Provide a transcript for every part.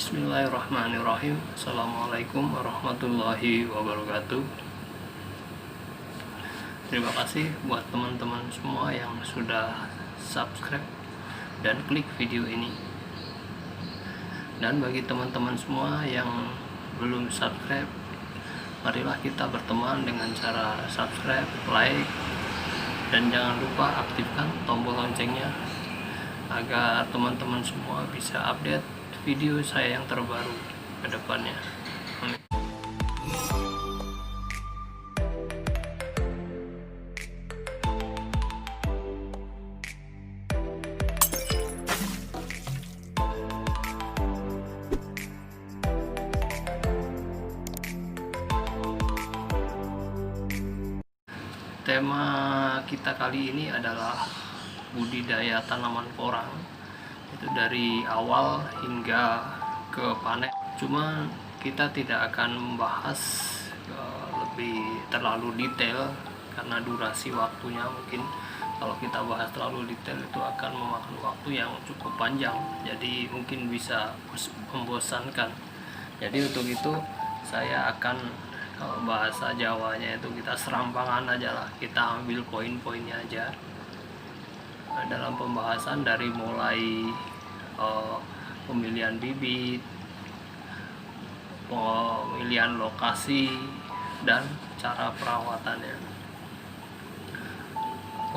Bismillahirrahmanirrahim. Assalamualaikum warahmatullahi wabarakatuh. Terima kasih buat teman-teman semua yang sudah subscribe dan klik video ini. Dan bagi teman-teman semua yang belum subscribe, marilah kita berteman dengan cara subscribe, like, dan jangan lupa aktifkan tombol loncengnya agar teman-teman semua bisa update video saya yang terbaru ke depannya. Amin. Tema kita kali ini adalah budidaya tanaman porang, itu dari awal hingga ke panen. Cuma kita tidak akan membahas lebih terlalu detail karena durasi waktunya mungkin kalau kita bahas terlalu detail itu akan memakan waktu yang cukup panjang, jadi mungkin bisa membosankan. Jadi untuk itu saya akan, kalau bahasa Jawanya itu kita serampangan aja lah, kita ambil poin-poinnya aja dalam pembahasan dari mulai pemilihan bibit, pemilihan lokasi, dan cara perawatannya.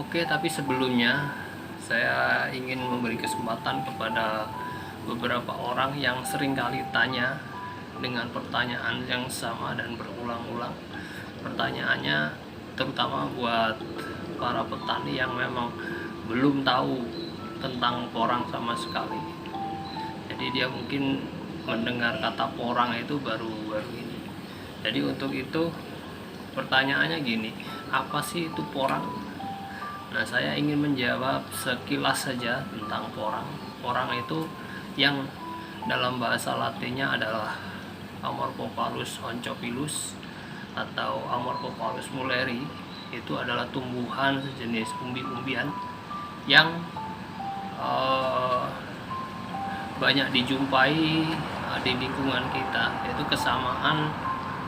Oke, tapi sebelumnya saya ingin memberi kesempatan kepada beberapa orang yang seringkali tanya dengan pertanyaan yang sama dan berulang-ulang. Pertanyaannya terutama buat para petani yang memang belum tahu tentang porang sama sekali. Jadi dia mungkin mendengar kata porang itu baru-baru ini. Jadi untuk itu pertanyaannya gini, apa sih itu porang? Nah, saya ingin menjawab sekilas saja tentang porang. Porang itu yang dalam bahasa Latinnya adalah Amorphophallus oncopillus atau Amorphophallus mulleri. Itu adalah tumbuhan sejenis umbi-umbian yang banyak dijumpai di lingkungan kita, yaitu kesamaan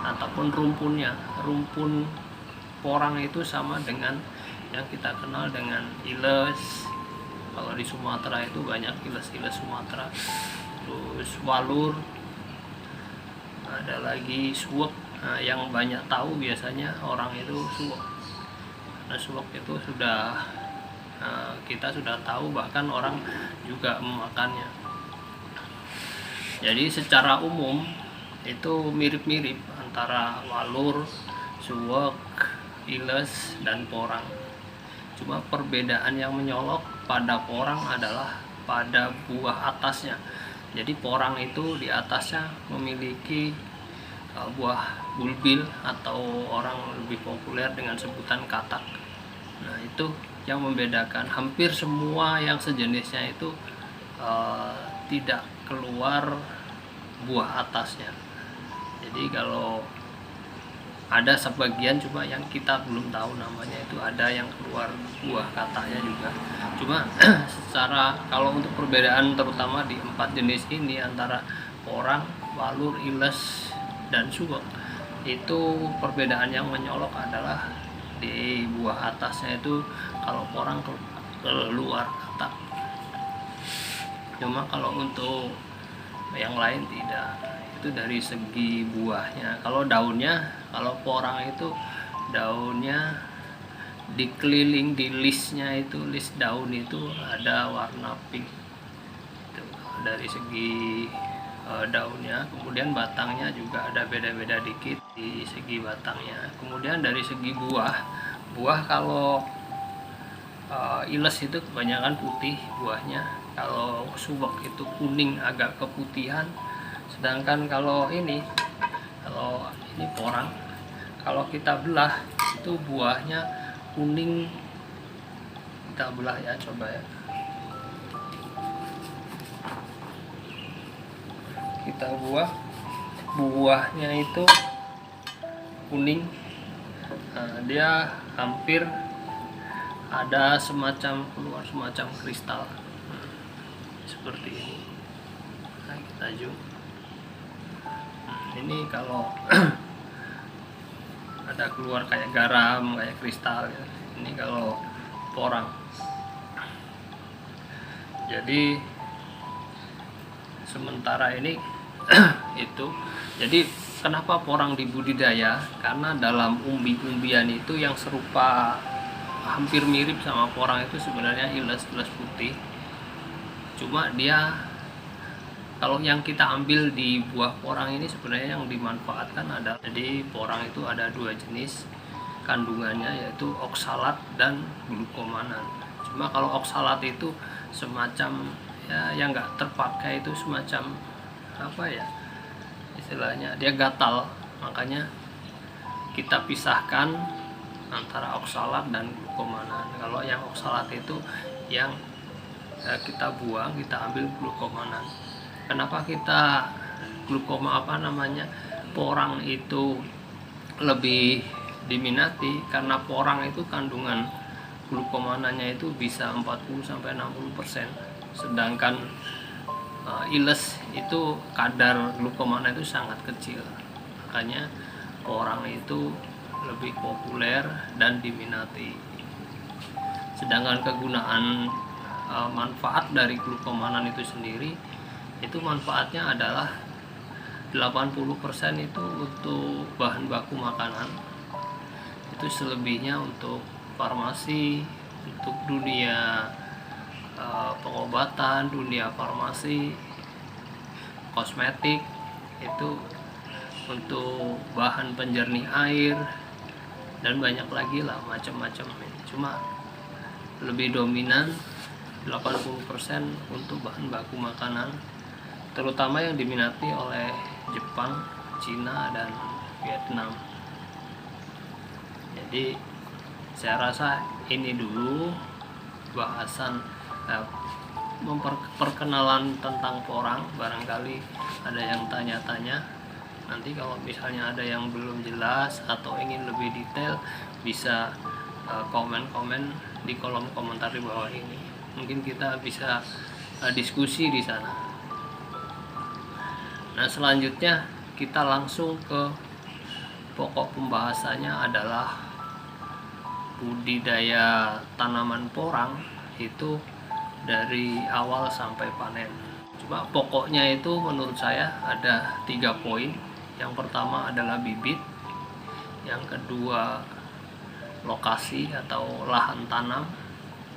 ataupun rumpunnya. Rumpun porang itu sama dengan yang kita kenal dengan iles. Kalau di Sumatera itu banyak iles-iles Sumatera, terus walur, ada lagi suwek. Nah, yang banyak tahu biasanya orang itu suwek. Nah, suwek itu sudah kita sudah tahu, bahkan orang juga memakannya. Jadi secara umum itu mirip-mirip antara walur, suwek, iles, dan porang. Cuma perbedaan yang menyolok pada porang adalah pada buah atasnya. Jadi porang itu di atasnya memiliki buah bulbil atau orang lebih populer dengan sebutan katak. Nah, itu yang membedakan. Hampir semua yang sejenisnya itu tidak keluar buah atasnya. Jadi kalau ada sebagian, cuma yang kita belum tahu namanya, itu ada yang keluar buah kataknya juga. Cuma secara kalau untuk perbedaan terutama di 4 jenis ini antara porang, walur, iles, dan suwek, itu perbedaan yang menyolok adalah di buah atasnya itu. Kalau porang keluar katak, cuma kalau untuk yang lain tidak. Itu dari segi buahnya. Kalau daunnya, kalau porang itu daunnya dikeliling di listnya itu, list daun itu ada warna pink itu dari segi daunnya. Kemudian batangnya juga ada beda-beda dikit di segi batangnya. Kemudian dari segi buah kalau iles itu kebanyakan putih buahnya. Kalau suwek itu kuning agak keputihan. Sedangkan kalau ini porang, kalau kita belah itu buahnya kuning. Kita belah ya, coba ya. Kita buahnya itu kuning. Nah, dia hampir ada keluar semacam kristal seperti ini. Nah, kita zoom. ini kalau ada keluar kayak garam, kayak kristal ya. Ini kalau porang. Jadi sementara ini itu, jadi kenapa porang dibudidaya? Karena dalam umbi-umbian itu yang serupa hampir mirip sama porang itu sebenarnya iles putih. Cuma dia, kalau yang kita ambil di buah porang ini sebenarnya yang dimanfaatkan ada, jadi porang itu ada dua jenis kandungannya, yaitu oksalat dan glukomanan. Cuma kalau oksalat itu semacam ya yang nggak terpakai, itu semacam apa ya istilahnya, dia gatal, makanya kita pisahkan antara oksalat dan glukomanan. Kalau yang oksalat itu yang kita buang, kita ambil glukomanan. Kenapa kita porang itu lebih diminati? Karena porang itu kandungan glukomanannya itu bisa 40-60%, sedangkan iles itu kadar glukomana itu sangat kecil. Makanya porang itu lebih populer dan diminati. Sedangkan kegunaan manfaat dari glukomanan itu sendiri, itu manfaatnya adalah 80% itu untuk bahan baku makanan, itu selebihnya untuk farmasi, untuk dunia pengobatan, dunia farmasi, kosmetik, itu untuk bahan penjernih air, dan banyak lagi lah macam-macam. Cuma lebih dominan 80% untuk bahan baku makanan, terutama yang diminati oleh Jepang, Cina, dan Vietnam. Jadi saya rasa ini dulu bahasan perkenalan tentang porang. Barangkali ada yang tanya-tanya. Nanti kalau misalnya ada yang belum jelas atau ingin lebih detail, bisa komen-komen di kolom komentar di bawah ini. Mungkin kita bisa diskusi di sana. Nah, selanjutnya kita langsung ke pokok pembahasannya, adalah budidaya tanaman porang itu dari awal sampai panen. Cuma pokoknya itu menurut saya ada 3 poin. Yang pertama adalah bibit, yang kedua lokasi atau lahan tanam,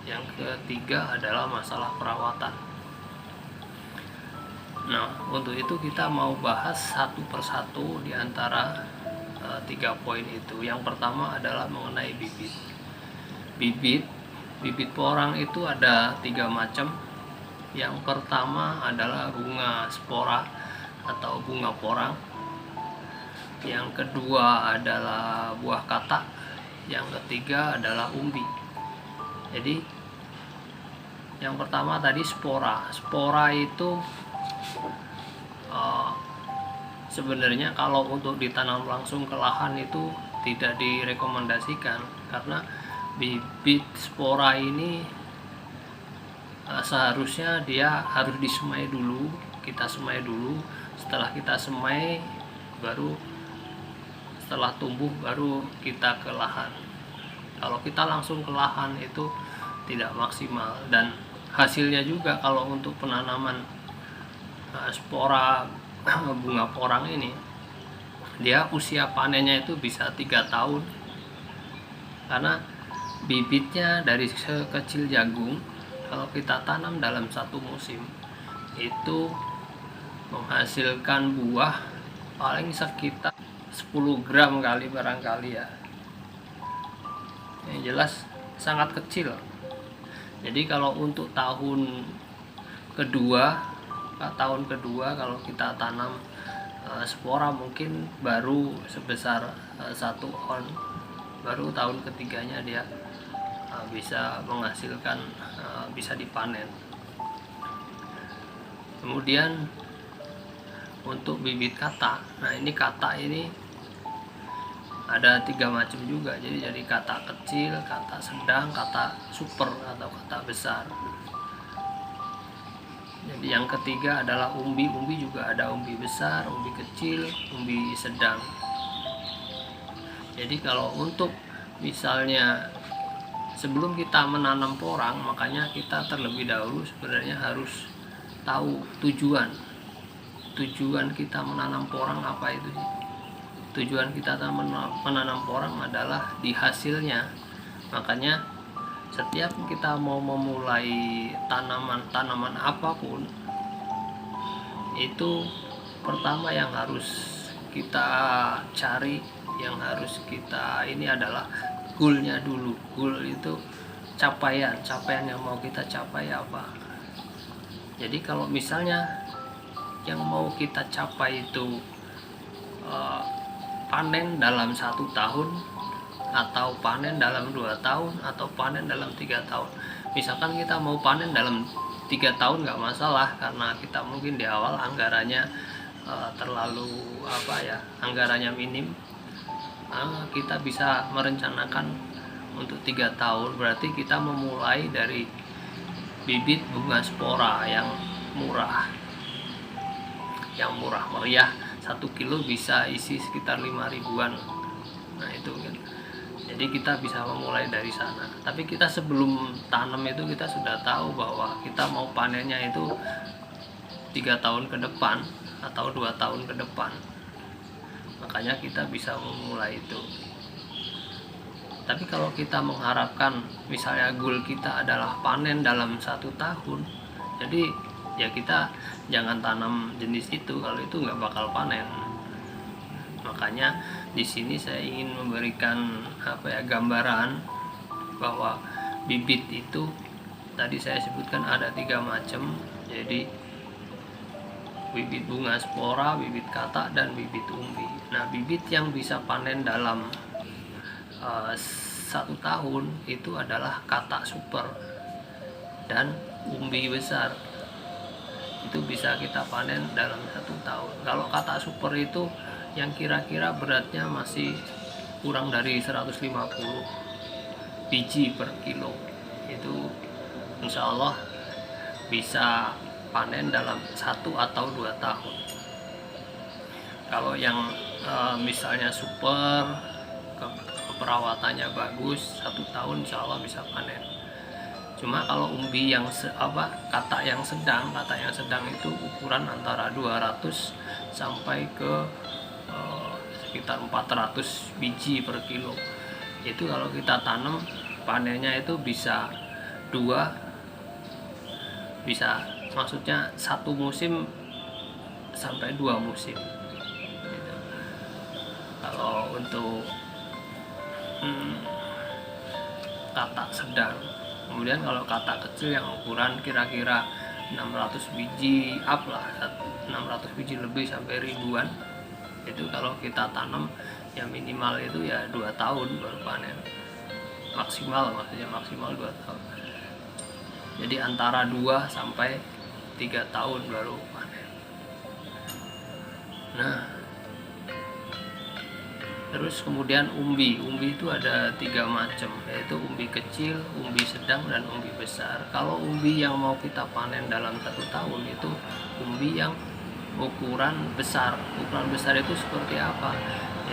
yang ketiga adalah masalah perawatan. Nah, untuk itu kita mau bahas satu persatu di antara 3 poin itu. Yang pertama adalah mengenai bibit. Bibit porang itu ada 3 macam. Yang pertama adalah bunga spora atau bunga porang. Yang kedua adalah buah katak. Yang ketiga adalah umbi. Jadi yang pertama tadi spora. Spora itu sebenarnya kalau untuk ditanam langsung ke lahan itu tidak direkomendasikan, karena bibit spora ini seharusnya dia harus disemai dulu. Kita semai dulu, setelah kita semai baru setelah tumbuh baru kita ke lahan. Kalau kita langsung ke lahan itu tidak maksimal, dan hasilnya juga kalau untuk penanaman spora bunga porang ini, dia usia panennya itu bisa 3 tahun, karena bibitnya dari sekecil jagung. Kalau kita tanam dalam satu musim itu menghasilkan buah paling sekitar 10 gram kali barangkali ya, yang jelas sangat kecil. Jadi kalau untuk tahun kedua kalau kita tanam spora mungkin baru sebesar 1 on, baru tahun ketiganya dia bisa menghasilkan, bisa dipanen. Kemudian untuk bibit katak, nah ini katak ini ada 3 macam juga. Jadi katak kecil, katak sedang, katak super atau katak besar. Jadi yang ketiga adalah umbi. Umbi juga ada umbi besar, umbi kecil, umbi sedang. Jadi kalau untuk misalnya sebelum kita menanam porang, makanya kita terlebih dahulu sebenarnya harus tahu tujuan kita menanam porang apa itu sih. Tujuan kita menanam porang adalah di hasilnya. Makanya setiap kita mau memulai tanaman apapun, itu pertama yang harus kita cari, yang harus kita ini adalah goalnya dulu. Goal itu capaian yang mau kita capai apa. Jadi kalau misalnya yang mau kita capai itu panen dalam 1 tahun, atau panen dalam 2 tahun, atau panen dalam 3 tahun. Misalkan kita mau panen dalam 3 tahun nggak masalah, karena kita mungkin di awal anggarannya anggarannya minim. Kita bisa merencanakan untuk 3 tahun, berarti kita memulai dari bibit bunga spora yang murah meriah. 1 kilo bisa isi sekitar 5 ribuan. Nah itu kan, jadi kita bisa memulai dari sana. Tapi kita sebelum tanam itu kita sudah tahu bahwa kita mau panennya itu 3 tahun ke depan atau 2 tahun ke depan. Makanya kita bisa memulai itu. Tapi kalau kita mengharapkan misalnya goal kita adalah panen dalam 1 tahun, jadi ya kita jangan tanam jenis itu, kalau itu nggak bakal panen. Makanya di sini saya ingin memberikan gambaran bahwa bibit itu tadi saya sebutkan ada 3 macam. Jadi bibit bunga spora, bibit katak, dan bibit umbi. Nah, bibit yang bisa panen dalam 1 tahun itu adalah katak super dan umbi besar. Itu bisa kita panen dalam 1 tahun. Kalau katak super itu yang kira-kira beratnya masih kurang dari 150 biji per kilo, itu insya Allah bisa panen dalam 1 atau 2 tahun. Kalau yang misalnya super, perawatannya bagus, 1 tahun insya Allah bisa panen. Cuma kalau umbi yang katak yang sedang itu ukuran antara 200 sampai ke sekitar 400 biji per kilo. Itu kalau kita tanam, panennya itu bisa maksudnya 1 musim sampai 2 musim gitu. Kalau untuk katak sedang. Kemudian kalau katak kecil yang ukuran kira-kira 600 biji up lah, 600 biji lebih sampai ribuan, itu kalau kita tanam ya minimal itu ya 2 tahun baru panen, maksimal 2 tahun. Jadi antara 2 sampai 3 tahun baru panen. Nah, terus kemudian umbi itu ada 3 macam, yaitu umbi kecil, umbi sedang, dan umbi besar. Kalau umbi yang mau kita panen dalam 1 tahun itu umbi yang ukuran besar. Ukuran besar itu seperti apa?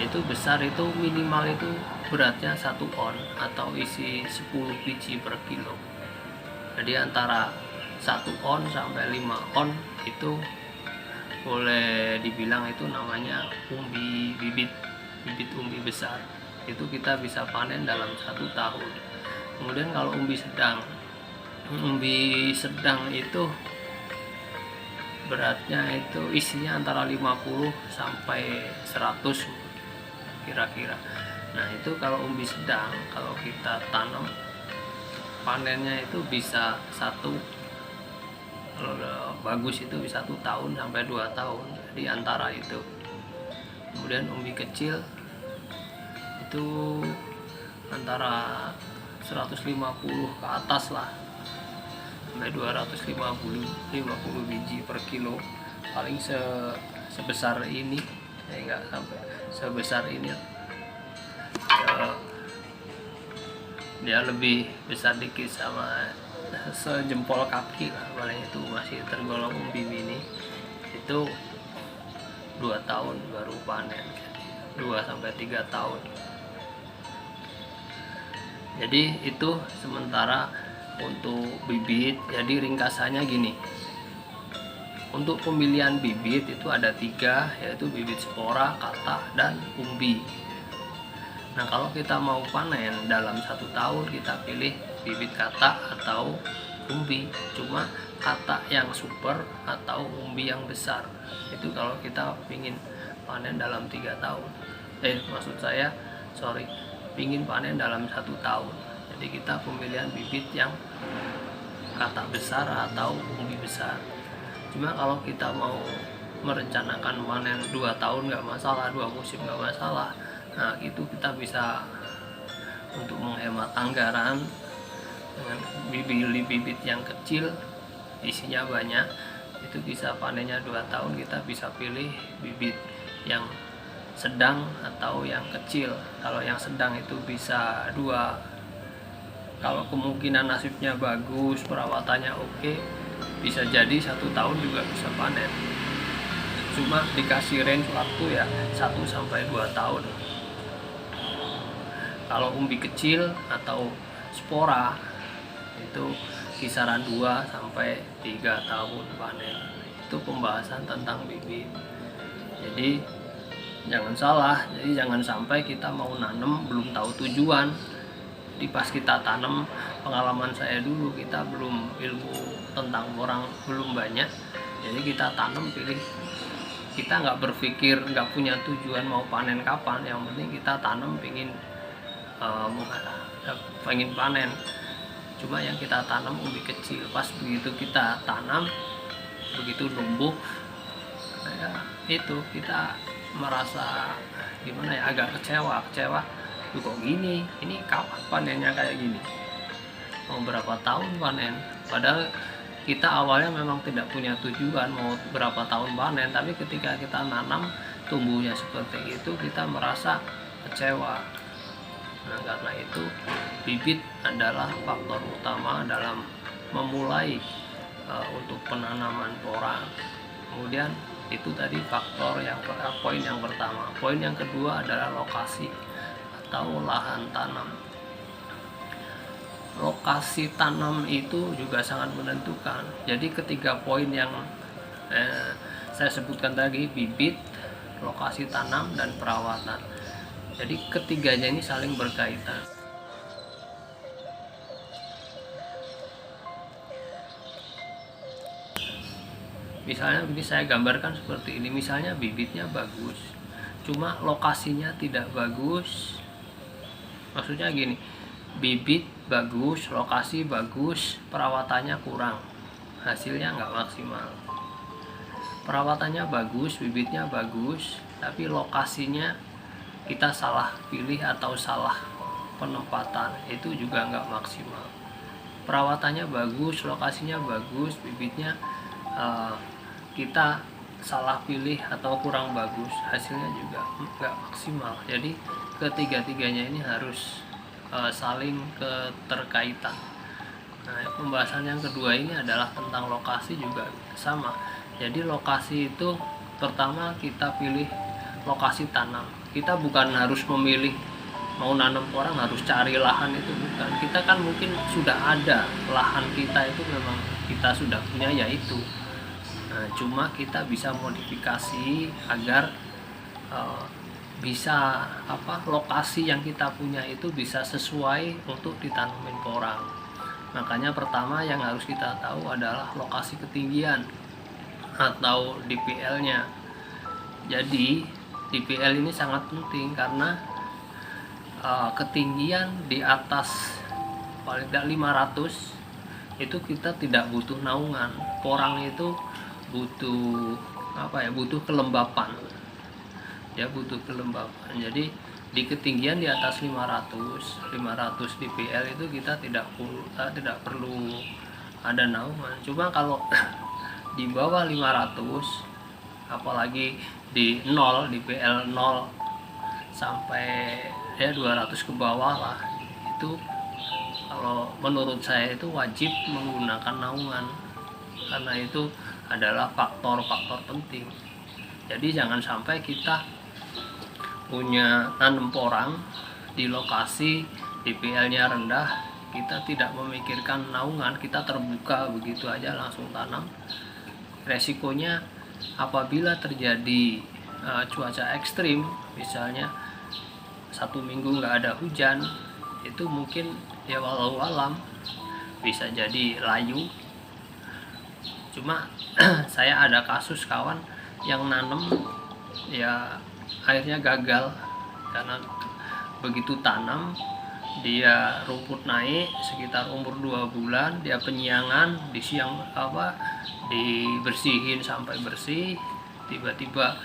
Yaitu besar itu minimal itu beratnya 1 on atau isi 10 biji per kilo. Jadi antara 1 on sampai 5 on itu boleh dibilang itu namanya bibit umbi besar. Itu kita bisa panen dalam 1 tahun. Kemudian kalau umbi sedang itu beratnya itu isinya antara 50 sampai 100 kira-kira. Nah, itu kalau umbi sedang, kalau kita tanam panennya itu bisa kalau bagus itu bisa 1 tahun sampai 2 tahun di antara itu. Kemudian umbi kecil itu antara 150 ke atas lah, sampai 250 biji per kilo, paling sebesar ini, enggak sampai sebesar ini, dia lebih besar dikit sama sejempol kaki lah paling, itu masih tergolong umbi mini. Itu 2 tahun baru panen, 2 sampai 3 tahun. Jadi itu sementara untuk bibit. Jadi ringkasannya gini, untuk pemilihan bibit itu ada 3, yaitu bibit spora, kata, dan umbi. Nah, kalau kita mau panen dalam 1 tahun, kita pilih bibit kata atau umbi. Cuma kata yang super atau umbi yang besar. Itu kalau kita ingin panen dalam 3 tahun. Maksud saya, ingin panen dalam 1 tahun. Jadi kita pemilihan bibit yang kata besar atau umbi besar. Cuma kalau kita mau merencanakan panen 2 tahun nggak masalah, 2 musim nggak masalah. Nah, itu kita bisa untuk menghemat anggaran dengan bibit yang kecil, isinya banyak, itu bisa panennya 2 tahun. Kita bisa pilih bibit yang sedang atau yang kecil. Kalau yang sedang itu bisa 2. Kalau kemungkinan nasibnya bagus, perawatannya oke, bisa jadi 1 tahun juga bisa panen. Cuma dikasih range waktu ya 1 sampai 2 tahun. Kalau umbi kecil atau spora itu kisaran 2 sampai 3 tahun panen. Itu pembahasan tentang bibit. Jadi jangan salah, jadi jangan sampai kita mau nanam belum tahu tujuan. Di pas kita tanam, pengalaman saya dulu, kita belum ilmu tentang orang belum banyak, jadi kita tanam pilih, kita nggak berpikir, nggak punya tujuan mau panen kapan, yang penting kita tanam pengen panen. Cuma yang kita tanam umbi kecil, pas begitu kita tanam, begitu tumbuh, ya itu kita merasa gimana ya, agak kecewa. Kok gini, ini kapan panennya kayak gini, mau berapa tahun panen, padahal kita awalnya memang tidak punya tujuan mau berapa tahun panen, tapi ketika kita nanam tumbuhnya seperti itu, kita merasa kecewa. Nah, karena itu bibit adalah faktor utama dalam memulai untuk penanaman porang. Kemudian itu tadi poin yang pertama. Poin yang kedua adalah lokasi atau lahan tanam. Lokasi tanam itu juga sangat menentukan. Jadi ketiga poin yang saya sebutkan tadi, bibit, lokasi tanam, dan perawatan. Jadi ketiganya ini saling berkaitan. Misalnya ini saya gambarkan seperti ini. Misalnya bibitnya bagus, cuma lokasinya tidak bagus. Maksudnya gini, bibit bagus, lokasi bagus, perawatannya kurang, hasilnya nggak maksimal. Perawatannya bagus, bibitnya bagus, tapi lokasinya kita salah pilih atau salah penempatan, itu juga nggak maksimal. Perawatannya bagus, lokasinya bagus, bibitnya kita salah pilih atau kurang bagus, hasilnya juga nggak maksimal. Jadi ketiga-tiganya ini harus saling keterkaitan. Nah, pembahasan yang kedua ini adalah tentang lokasi, juga sama. Jadi lokasi itu pertama kita pilih lokasi tanam. Kita bukan harus memilih mau nanam porang harus cari lahan, itu bukan. Kita kan mungkin sudah ada lahan kita, itu memang kita sudah punya, yaitu cuma kita bisa modifikasi agar bisa lokasi yang kita punya itu bisa sesuai untuk ditanamin porang. Makanya pertama yang harus kita tahu adalah lokasi ketinggian atau DPL-nya. Jadi DPL ini sangat penting karena ketinggian di atas paling tidak 500 itu kita tidak butuh naungan. Porang itu butuh butuh kelembapan. Jadi di ketinggian di atas 500 DPL itu kita tidak perlu ada naungan. Cuma kalau di bawah 500, apalagi di 0, DPL 0 sampai 200 ke bawah lah, itu Kalau menurut saya itu wajib menggunakan naungan, karena itu adalah faktor-faktor penting. Jadi jangan sampai kita punya tanam porang di lokasi DPL-nya rendah, kita tidak memikirkan naungan, kita terbuka begitu aja langsung tanam. Resikonya apabila terjadi cuaca ekstrim, misalnya 1 minggu nggak ada hujan, itu mungkin ya walau alam bisa jadi layu. Cuma saya ada kasus kawan yang nanam ya akhirnya gagal, karena begitu tanam dia rumput naik sekitar umur 2 bulan, dia penyiangan dibersihin sampai bersih, tiba-tiba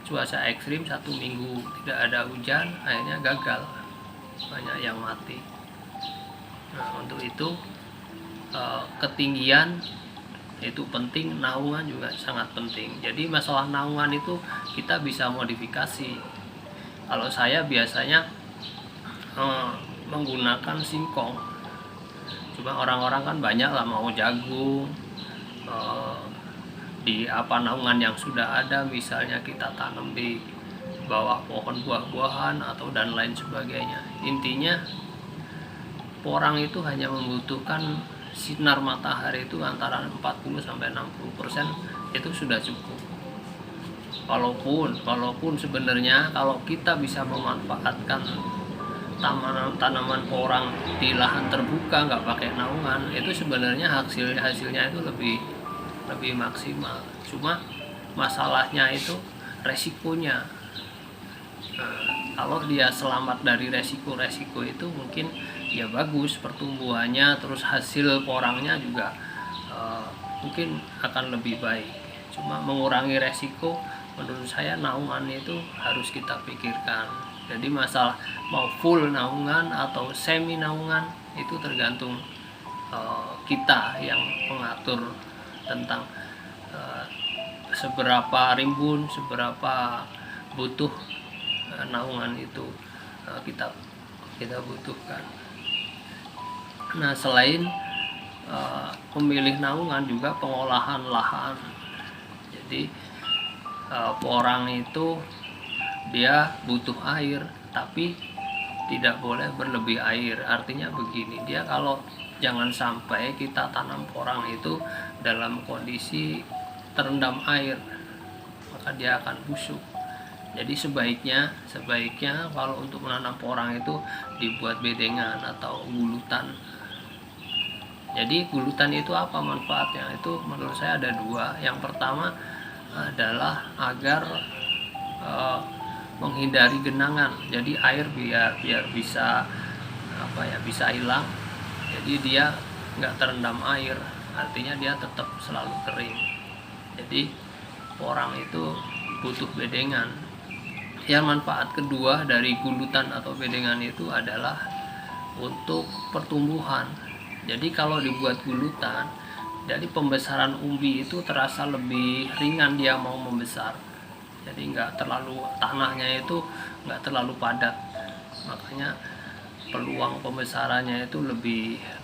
cuaca ekstrim 1 minggu tidak ada hujan, akhirnya gagal, banyak yang mati. Nah, untuk itu ketinggian itu penting, naungan juga sangat penting. Jadi masalah naungan itu kita bisa modifikasi. Kalau saya biasanya menggunakan singkong, cuma orang-orang kan banyak lah mau jagung di naungan yang sudah ada, misalnya kita tanam di bawah pohon buah-buahan atau dan lain sebagainya. Intinya porang itu hanya membutuhkan sinar matahari itu antara 40-60% itu sudah cukup. Walaupun sebenarnya kalau kita bisa memanfaatkan tanaman porang di lahan terbuka nggak pakai naungan, itu sebenarnya hasilnya itu lebih maksimal. Cuma masalahnya itu resikonya. Nah, kalau dia selamat dari resiko-resiko itu mungkin ya bagus pertumbuhannya, terus hasil porangnya juga mungkin akan lebih baik. Cuma mengurangi resiko, menurut saya naungan itu harus kita pikirkan. Jadi masalah mau full naungan atau semi naungan itu tergantung kita yang mengatur tentang seberapa rimbun, seberapa butuh naungan itu kita butuhkan. Nah, selain memilih naungan juga pengolahan lahan. Jadi porang itu dia butuh air, tapi tidak boleh berlebih air. Artinya begini, dia kalau jangan sampai kita tanam porang itu dalam kondisi terendam air, maka dia akan busuk. Jadi sebaiknya kalau untuk menanam porang itu dibuat bedengan atau gulutan. Jadi gulutan itu apa manfaatnya? Itu menurut saya ada dua. Yang pertama adalah agar menghindari genangan. Jadi air biar bisa bisa hilang. Jadi dia nggak terendam air. Artinya dia tetap selalu kering. Jadi porang itu butuh bedengan. Yang manfaat kedua dari gulutan atau bedengan itu adalah untuk pertumbuhan. Jadi kalau dibuat gulutan, jadi pembesaran umbi itu terasa lebih ringan, dia mau membesar. Jadi tanahnya itu nggak terlalu padat, makanya peluang pembesarannya itu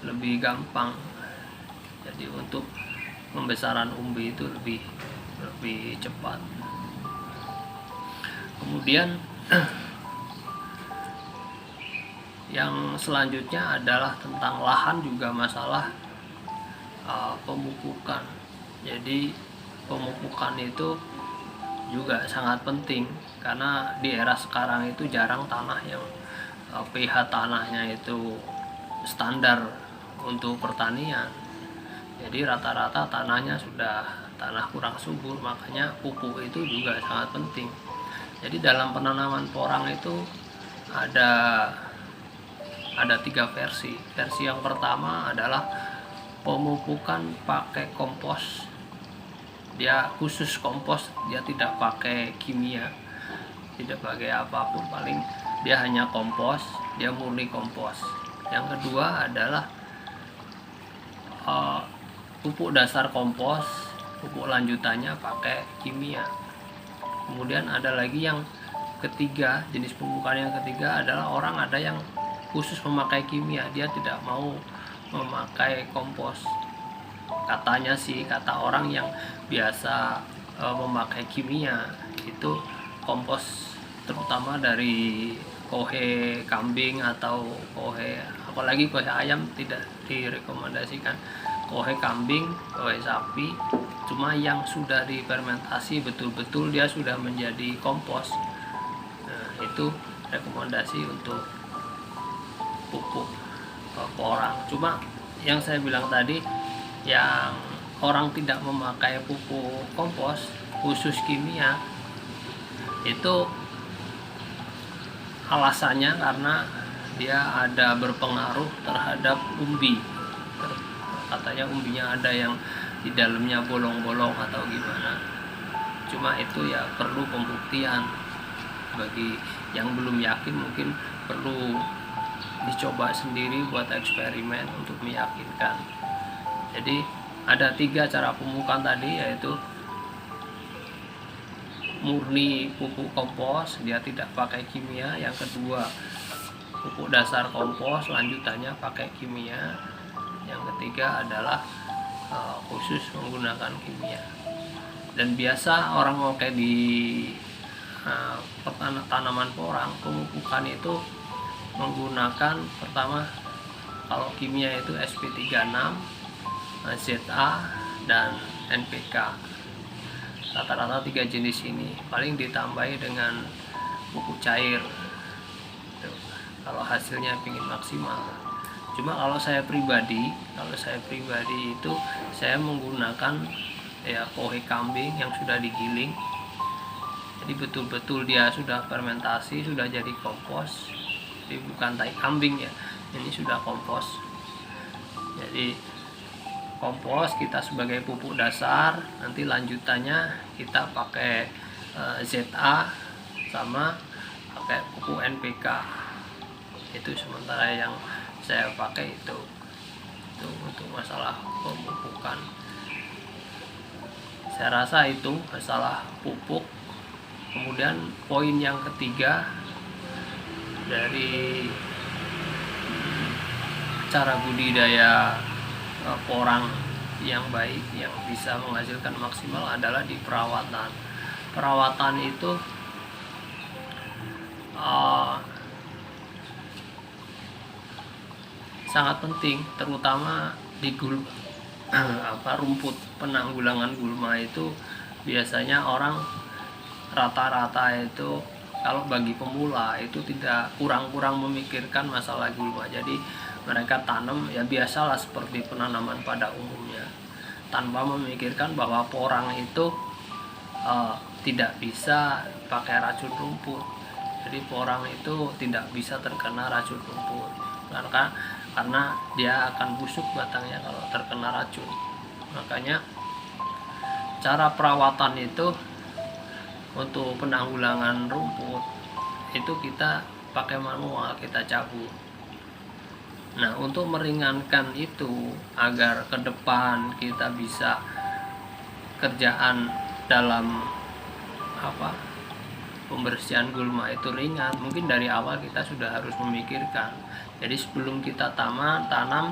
lebih gampang. Jadi untuk pembesaran umbi itu lebih cepat. Kemudian yang selanjutnya adalah tentang lahan, juga masalah pemupukan. Jadi pemupukan itu juga sangat penting, karena di era sekarang itu jarang tanah yang pH tanahnya itu standar untuk pertanian. Jadi rata-rata tanahnya sudah tanah kurang subur, makanya pupuk itu juga sangat penting. Jadi dalam penanaman porang itu ada 3 versi. Versi yang pertama adalah pemupukan pakai kompos. Dia khusus kompos, dia tidak pakai kimia, tidak pakai apapun, paling dia hanya kompos, dia murni kompos. Yang kedua adalah pupuk dasar kompos, pupuk lanjutannya pakai kimia. Kemudian ada lagi yang ketiga, jenis pemupukan yang ketiga adalah ada yang khusus memakai kimia, dia tidak mau memakai kompos. Katanya sih, kata orang yang biasa memakai kimia itu kompos, terutama dari kohe kambing atau kohe, apalagi kohe ayam tidak direkomendasikan. Kohe kambing, kohe sapi, cuma yang sudah difermentasi betul-betul dia sudah menjadi kompos, nah itu rekomendasi untuk pupuk porang. Cuma yang saya bilang tadi, yang orang tidak memakai pupuk kompos khusus kimia itu alasannya karena dia ada berpengaruh terhadap umbi. Katanya umbinya ada yang di dalamnya bolong-bolong atau gimana. Cuma itu ya perlu pembuktian. Bagi yang belum yakin mungkin perlu dicoba sendiri buat eksperimen untuk meyakinkan. Jadi ada 3 cara pemupukan tadi, yaitu murni pupuk kompos, dia tidak pakai kimia. Yang kedua, pupuk dasar kompos, lanjutannya pakai kimia. Yang ketiga adalah khusus menggunakan kimia. Dan biasa orang pakai di tanaman porang, pemupukan itu menggunakan pertama, kalau kimia itu SP36, ZA, dan NPK. Rata-rata 3 jenis ini, paling ditambahi dengan pupuk cair kalau hasilnya ingin maksimal. Cuma kalau saya pribadi itu saya menggunakan ya kohe kambing yang sudah digiling. Jadi betul-betul dia sudah fermentasi, sudah jadi kompos. Jadi bukan tai kambing ya, ini sudah kompos. Jadi kompos kita sebagai pupuk dasar, nanti lanjutannya kita pakai ZA sama pakai pupuk NPK. Itu sementara yang saya pakai itu untuk masalah pemupukan. Saya rasa itu masalah pupuk. Kemudian poin yang ketiga dari cara budidaya porang yang baik, yang bisa menghasilkan maksimal adalah di perawatan. Perawatan itu sangat penting, terutama di rumput. Penanggulangan gulma itu biasanya orang rata-rata itu kalau bagi pemula itu tidak kurang memikirkan masalah gulma. Jadi mereka tanam ya biasalah seperti penanaman pada umumnya, tanpa memikirkan bahwa porang itu tidak bisa pakai racun rumput. Jadi porang itu tidak bisa terkena racun rumput karena dia akan busuk batangnya kalau terkena racun. Makanya cara perawatan itu untuk penanggulangan rumput itu kita pakai manual, kita cabut. Nah, untuk meringankan itu agar ke depan kita bisa kerjaan dalam pembersihan gulma itu ringan, mungkin dari awal kita sudah harus memikirkan. Jadi sebelum kita tanam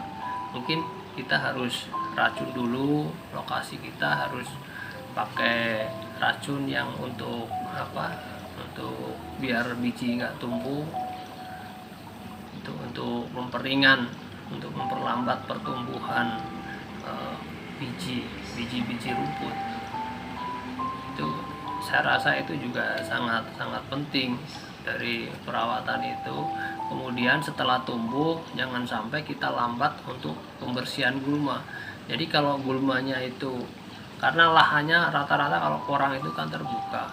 mungkin kita harus racun dulu, lokasi kita harus pakai racun yang untuk biar biji nggak tumbuh, itu untuk untuk memperlambat pertumbuhan biji rumput. Itu saya rasa itu juga sangat penting dari perawatan itu. Kemudian setelah tumbuh jangan sampai kita lambat untuk pembersihan gulma. Jadi kalau gulmanya itu, karena lahannya rata-rata kalau porang itu kan terbuka,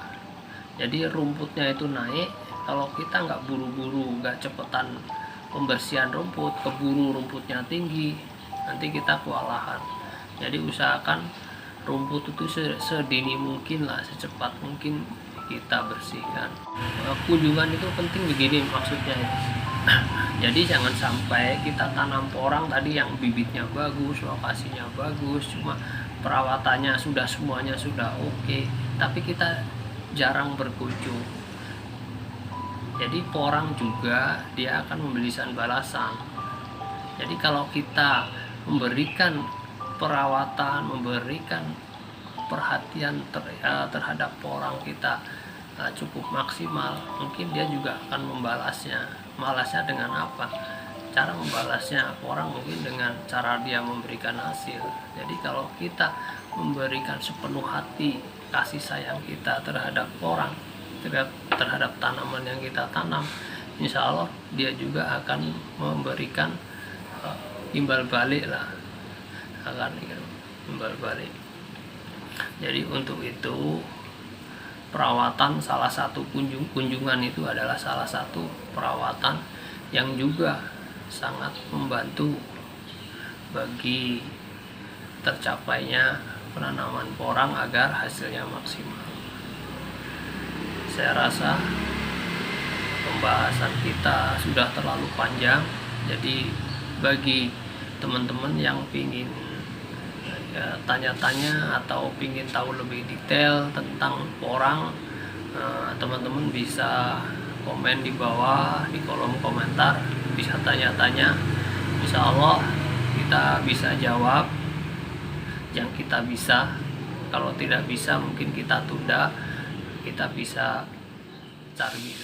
jadi rumputnya itu naik. Kalau kita nggak buru-buru, nggak cepetan pembersihan rumput, keburu rumputnya tinggi, nanti kita kewalahan. Jadi usahakan rumput itu sedini mungkin lah, secepat mungkin kita bersihkan. Kunjungan itu penting begini maksudnya itu. Jadi jangan sampai kita tanam porang tadi yang bibitnya bagus, lokasinya bagus, cuma perawatannya semuanya sudah oke, tapi kita jarang berkunjung. Jadi porang juga dia akan memberikan balasan. Jadi kalau kita memberikan perawatan, memberikan perhatian terhadap porang kita cukup maksimal, mungkin dia juga akan membalasnya. Malasnya dengan apa? Cara membalasnya orang mungkin dengan cara dia memberikan hasil. Jadi kalau kita memberikan sepenuh hati kasih sayang kita terhadap orang, terhadap tanaman yang kita tanam, insya Allah dia juga akan memberikan imbal balik lah, akan imbal balik. Jadi untuk itu perawatan, salah satu kunjungan itu adalah salah satu perawatan yang juga sangat membantu bagi tercapainya penanaman porang agar hasilnya maksimal. Saya rasa pembahasan kita sudah terlalu panjang, jadi bagi teman-teman yang ingin tanya-tanya atau ingin tahu lebih detail tentang porang, teman-teman bisa komen di bawah di kolom komentar, bisa tanya-tanya, insya Allah kita bisa jawab yang kita bisa. Kalau tidak bisa mungkin kita tunda, kita bisa cari